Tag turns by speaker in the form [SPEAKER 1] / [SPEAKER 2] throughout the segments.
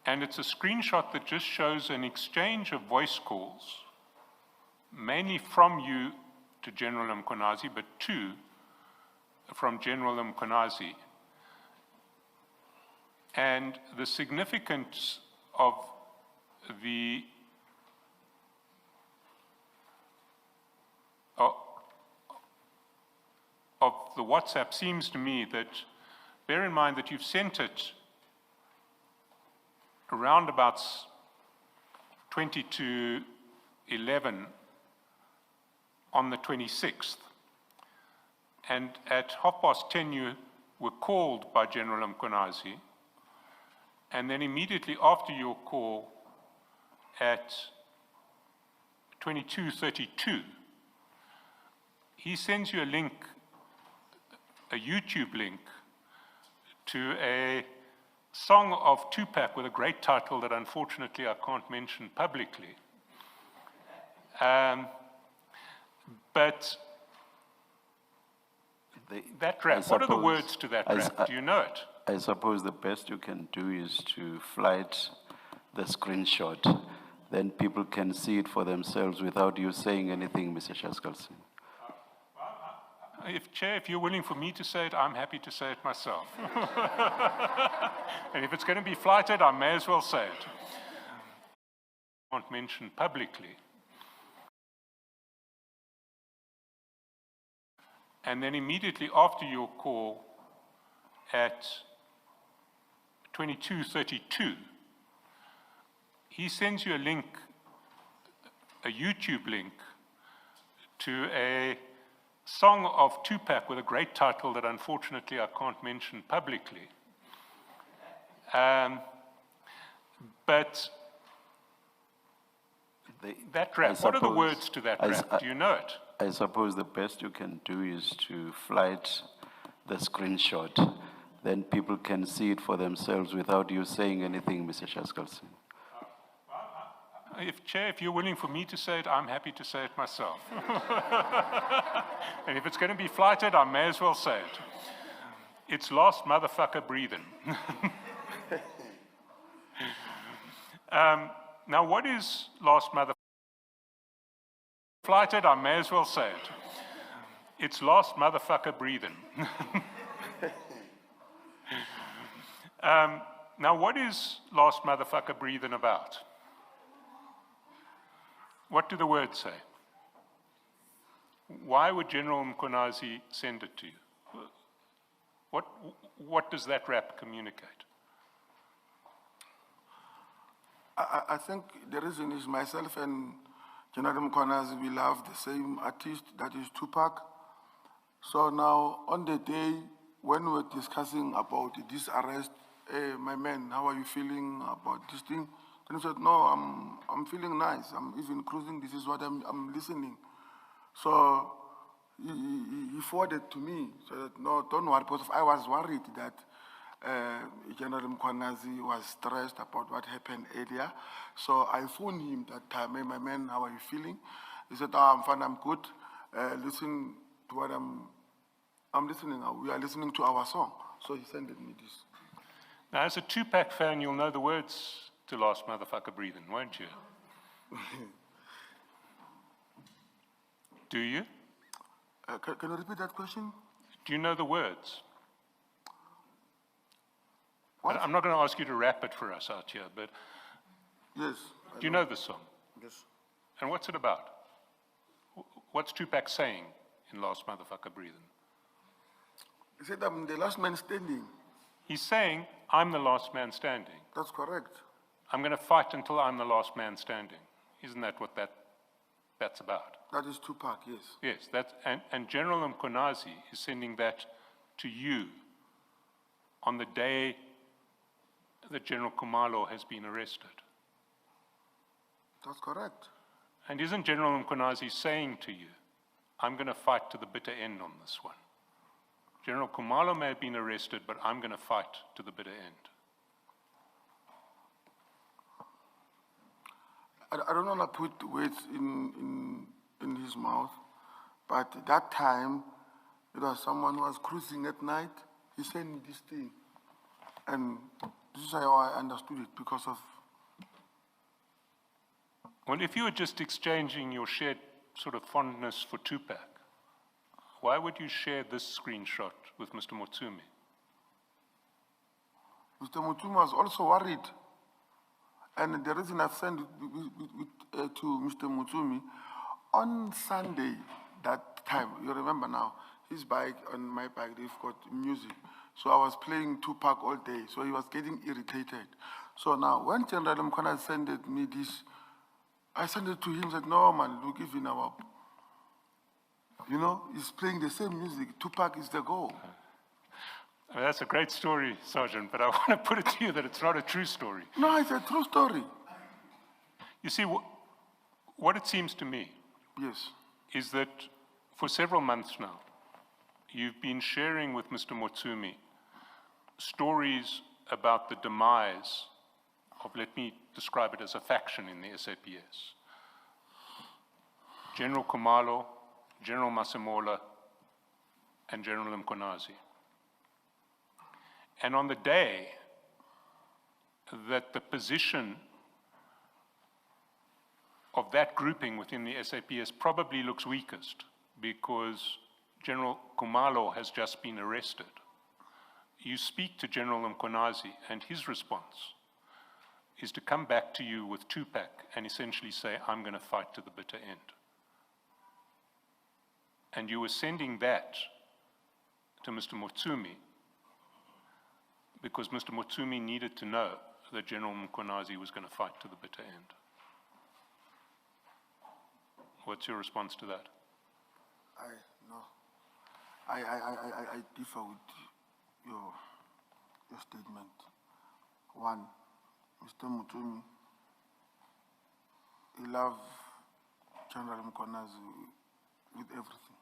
[SPEAKER 1] And it's a screenshot that just shows an exchange of voice calls, mainly from you to General Mkhwanazi, but from General Mkhwanazi. And the significance of the WhatsApp seems to me that, bear in mind that you've sent it around about 20 to 11 on the 26th. And at 10:30 you were called by General Mkhwanazi. And then immediately after your call at 22:32, he sends you a link, a YouTube link, to a song of Tupac with a great title that unfortunately I can't mention publicly. But that rap, what are the words to that rap? Do you know it?
[SPEAKER 2] I suppose the best you can do is to flight the screenshot. Then people can see it for themselves without you saying anything, Mr. Shaskalsi.
[SPEAKER 1] Chair, if you're willing for me to say it, I'm happy to say it myself. And if it's going to be flighted, I may as well say it. I can't mention publicly. And then immediately after your call at 22:32, he sends you a link, a YouTube link, to a song of Tupac with a great title that unfortunately I can't mention publicly. But that rap, what are the words to that rap? Do you know it?
[SPEAKER 2] I suppose the best you can do is to flight the screenshot. Then people can see it for themselves without you saying anything, Mr. Shaskalsi.
[SPEAKER 1] Chair, if you're willing for me to say it, I'm happy to say it myself. And if it's going to be flighted, I may as well say it. It's last motherfucker breathing. Now, what is last motherfucker? Flighted, I may as well say it. It's last motherfucker breathing. Now, what is last motherfucker breathing about? What do the words say? Why would General Mkhwanazi send it to you? What does that rap communicate?
[SPEAKER 3] I think the reason is myself and General Mkhwanazi, we love the same artist, that is Tupac. So now, on the day when we were discussing about this arrest, hey, my man, how are you feeling about this thing? Then he said, no, I'm feeling nice. I'm even cruising. This is what I'm listening. So he forwarded to me. So that, no, don't worry, because I was worried that General Mkhwanazi was stressed about what happened earlier. So I phoned him that time, hey, my man, how are you feeling? He said, oh, I'm fine, I'm good. Listen to what I'm listening. We are listening to our song. So he sent me this.
[SPEAKER 1] Now, as a Tupac fan, you'll know the words to last motherfucker breathing, won't you? Do you?
[SPEAKER 3] Can you repeat that question?
[SPEAKER 1] Do you know the words?
[SPEAKER 3] What?
[SPEAKER 1] I'm not going to ask you to rap it for us out here, but
[SPEAKER 3] yes.
[SPEAKER 1] Do you know the song?
[SPEAKER 3] Yes.
[SPEAKER 1] And what's it about? What's Tupac saying in Last Motherfucker Breathing?
[SPEAKER 3] He said, I'm the last man standing.
[SPEAKER 1] He's saying, I'm the last man standing.
[SPEAKER 3] That's correct.
[SPEAKER 1] I'm going to fight until I'm the last man standing. Isn't that what that's about?
[SPEAKER 3] That is Tupac, yes.
[SPEAKER 1] Yes, and General Mkhwanazi is sending that to you on the day that General Khumalo has been arrested.
[SPEAKER 3] That's correct.
[SPEAKER 1] And isn't General Mkhwanazi saying to you, I'm going to fight to the bitter end on this one? General Khumalo may have been arrested, but I'm going to fight to the bitter end.
[SPEAKER 3] I don't want to put words in his mouth, but that time, it was someone who was cruising at night. He sent me this thing. And This is how I understood it because of,
[SPEAKER 1] Well, if you were just exchanging your shared sort of fondness for Tupac, why would you share this screenshot with Mr. Motsumi?
[SPEAKER 3] Mr. Mutsumi was also worried. And the reason I've sent it to Mr. Mutsumi, on Sunday, that time, you remember now, his bike and my bike, they've got music. So I was playing Tupac all day, so he was getting irritated. So now, when General Mkhwanazi sent me this, I sent it to him, said, no man, look, even our, you know, he's playing the same music. Tupac is the goal.
[SPEAKER 1] I mean, that's a great story, Sergeant, but I want to put it to you that it's not a true story.
[SPEAKER 3] No, it's a true story.
[SPEAKER 1] You see, what it seems to me
[SPEAKER 3] Yes.
[SPEAKER 1] is that for several months now, you've been sharing with Mr. Motsumi stories about the demise of, let me describe it as a faction in the SAPS. General Khumalo, General Masemola, and General Mkhwanazi. And on the day that the position of that grouping within the SAPS probably looks weakest because General Khumalo has just been arrested, you speak to General Mkhwanazi and his response is to come back to you with Tupac and essentially say, I'm going to fight to the bitter end. And you were sending that to Mr. Motsumi because Mr. Motsumi needed to know that General Mkhwanazi was going to fight to the bitter end. What's your response to that?
[SPEAKER 3] I differ with your statement. One, Mr. Mutsumi, he loved General Mkhwanazi with everything.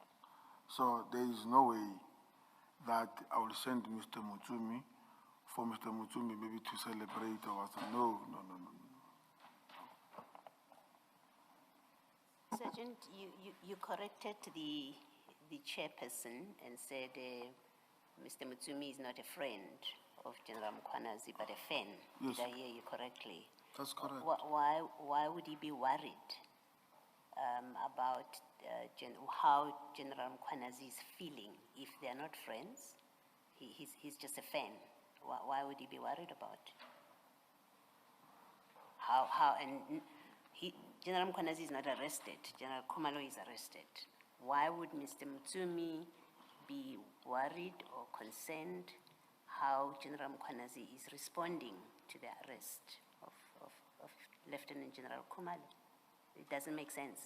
[SPEAKER 3] So there is no way that I will send Mr. Mutsumi for Mr. Mutsumi maybe to celebrate or something. No.
[SPEAKER 4] Sergeant, you corrected the chairperson and said Mr. Mutsumi is not a friend of General Mkhwanazi, but a fan.
[SPEAKER 3] Yes.
[SPEAKER 4] Did I hear you correctly?
[SPEAKER 3] That's correct.
[SPEAKER 4] Why would he be worried about how General Mkhwanazi is feeling if they are not friends? He's just a fan. Why would he be worried about? General Mkhwanazi is not arrested. General Khumalo is arrested. Why would Mr. Mutsumi be worried or concerned how General Mkhwanazi is responding to the arrest of Lieutenant General Khumalo? It doesn't make sense.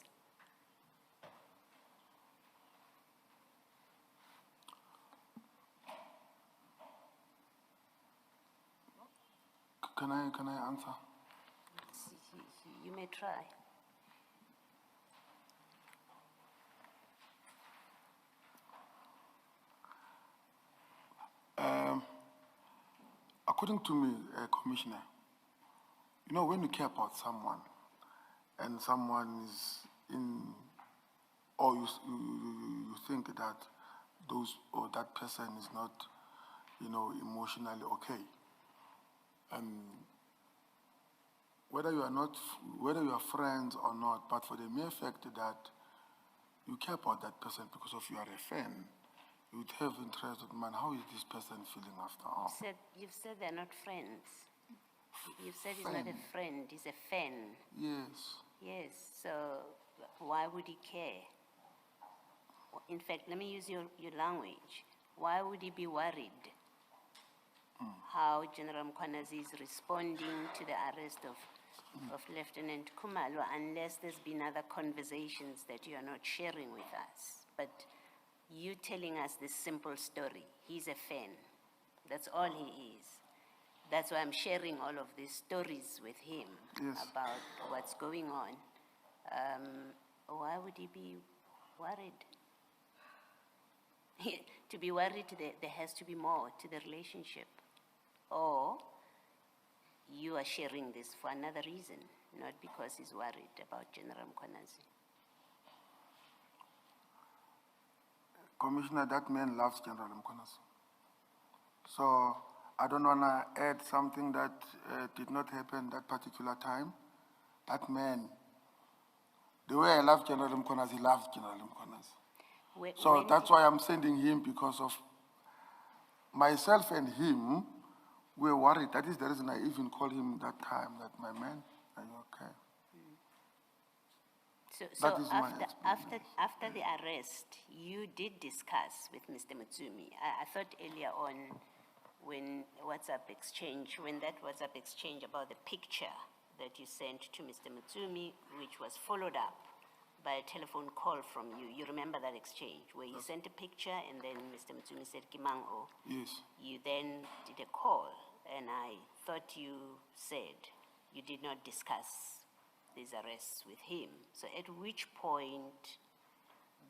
[SPEAKER 3] Can I answer?
[SPEAKER 4] You may try.
[SPEAKER 3] According to me, Commissioner, you know, when you care about someone and someone is in, or you think that that person is not, you know, emotionally okay, and whether you are friends or not, but for the mere fact that you care about that person because of you are a fan, you would have interest in, man, how is this person feeling after all?
[SPEAKER 4] You've said they're not friends. You've said he's not a friend, he's a fan.
[SPEAKER 3] Yes.
[SPEAKER 4] Yes, so why would he care? In fact, let me use your language. Why would he be worried how General Mkhwanazi is responding to the arrest of Lieutenant Khumalo, unless there's been other conversations that you are not sharing with us? But you telling us this simple story, he's a fan. That's all he is. That's why I'm sharing all of these stories with him.
[SPEAKER 3] Yes.
[SPEAKER 4] About what's going on. Why would he be worried? To be worried, there has to be more to the relationship. Or you are sharing this for another reason, not because he's worried about General Mkhwanazi.
[SPEAKER 3] Commissioner, that man loves General Mkhwanazi. So I don't want to add something that did not happen that particular time. That man, the way I love General Mkhwanazi, he loved General Mkhwanazi. So
[SPEAKER 4] When
[SPEAKER 3] that's why I'm sending him, because of myself and him, we were worried. That is the reason I even called him that time, that my man, are you okay?
[SPEAKER 4] So
[SPEAKER 3] That is my
[SPEAKER 4] after the arrest, you did discuss with Mr. Mutsumi. I thought earlier on, when WhatsApp exchange about the picture that you sent to Mr. Mutsumi, which was followed up by a telephone call from you. You remember that exchange where you sent a picture and then Mr. Mutsumi said, Kimango.
[SPEAKER 3] Yes.
[SPEAKER 4] You then did a call, and I thought you said you did not discuss these arrests with him. So at which point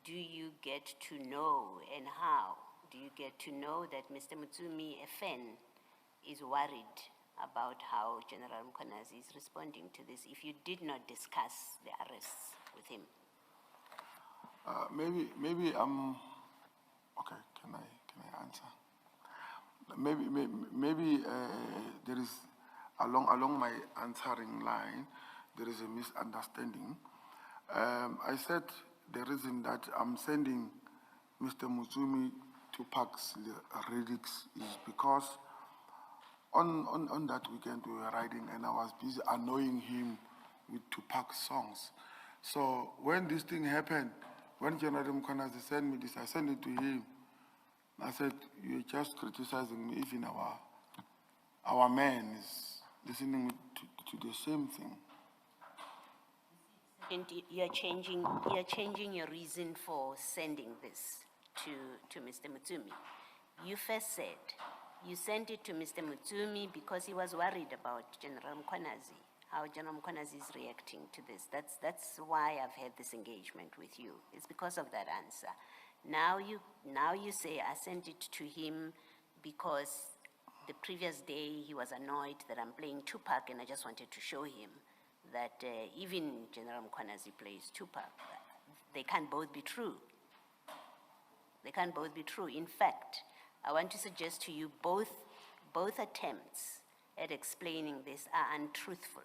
[SPEAKER 4] do you get to know, and how do you get to know that Mr. Mutsumi FN is worried about how General Mkhwanazi is responding to this if you did not discuss the arrests with him?
[SPEAKER 3] Maybe okay. Can I answer? Maybe there is along my answering line, there is a misunderstanding. I said the reason that I'm sending Mr. Mutsumi to Park's lyrics is because on that weekend we were riding and I was busy annoying him with Tupac songs. So when this thing happened, when General Mkhwanazi sent me this, I sent it to him. I said, you're just criticizing me, even our man is listening to the same thing.
[SPEAKER 4] And you're changing your reason for sending this to Mr. Mutsumi. You first said you sent it to Mr. Mutsumi because he was worried about General Mkhwanazi, how General Mkhwanazi is reacting to this. That's why I've had this engagement with you. It's because of that answer. Now you say I sent it to him because the previous day he was annoyed that I'm playing Tupac, and I just wanted to show him that even General Mkhwanazi plays Tupac. They can't both be true. They can't both be true. In fact, I want to suggest to you both attempts at explaining this are untruthful.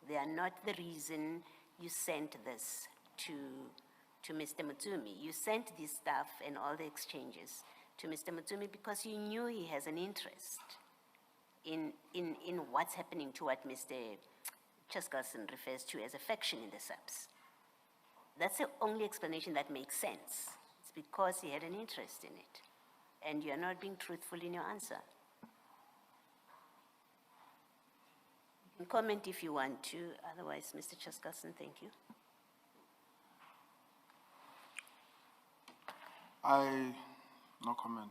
[SPEAKER 4] They are not the reason you sent this to Mr. Mutsumi. You sent this stuff and all the exchanges to Mr. Mutsumi because you knew he has an interest in what's happening to what Mr. Cheskalson refers to as affection in the subs. That's the only explanation that makes sense. It's because he had an interest in it. And you're not being truthful in your answer. You can comment if you want to. Otherwise, Mr. Cheskalson, thank you.
[SPEAKER 3] No comment.